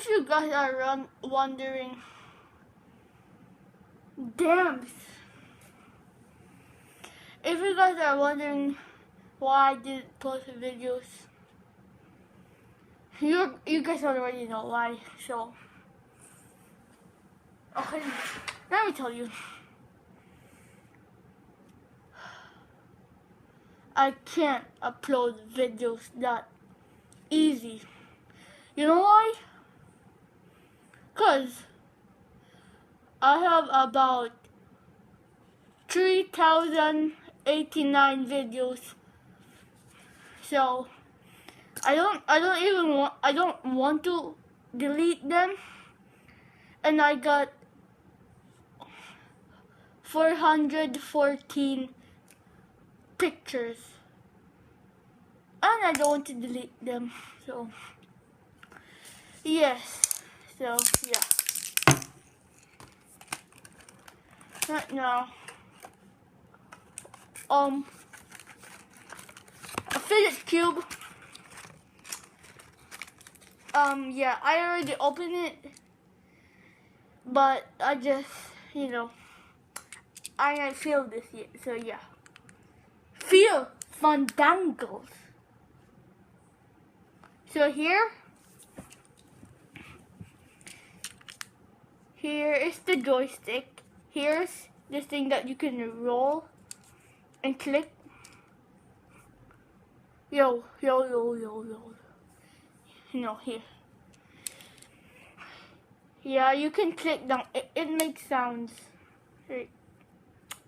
If you guys are wondering, damn. If you guys are wondering why I didn't post videos, you guys already know why. So, okay, let me tell you. I can't upload videos that easy. You know why? Cause I have about 3,089 videos. So I don't want to delete them. And I got 414 pictures. And I don't want to delete them. So yes. So yeah. Right now, a Fidget cube. Yeah, I already opened it, but I just, I didn't feel this yet. So yeah, feel fandangles. So here is the joystick. Here's this thing that you can roll and click. Yo. Here. Yeah, you can click down. It makes sounds. Hey,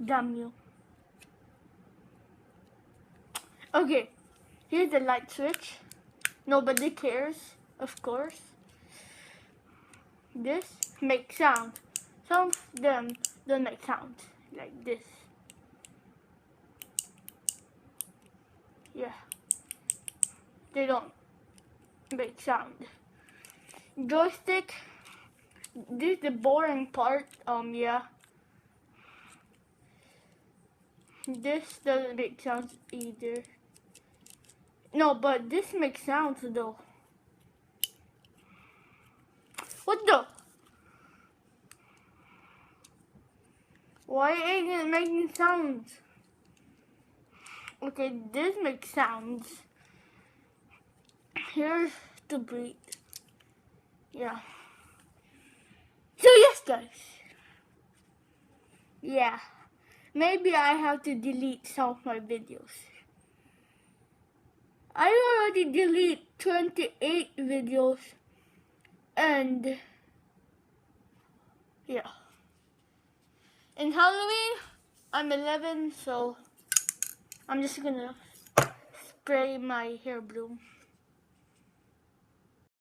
damn you. Okay, here's the light switch. Nobody cares, of course. This makes sound. Some of them don't make sound, like this. Yeah, they don't make sound. Joystick, this is the boring part, yeah. This doesn't make sounds either. No, but this makes sounds though. What the? Why ain't it making sounds? Okay, this makes sounds. Here's to breathe. Yeah. So yes, guys. Yeah. Maybe I have to delete some of my videos. I already deleted 28 videos. And yeah. In Halloween, I'm 11, so I'm just gonna spray my hair blue.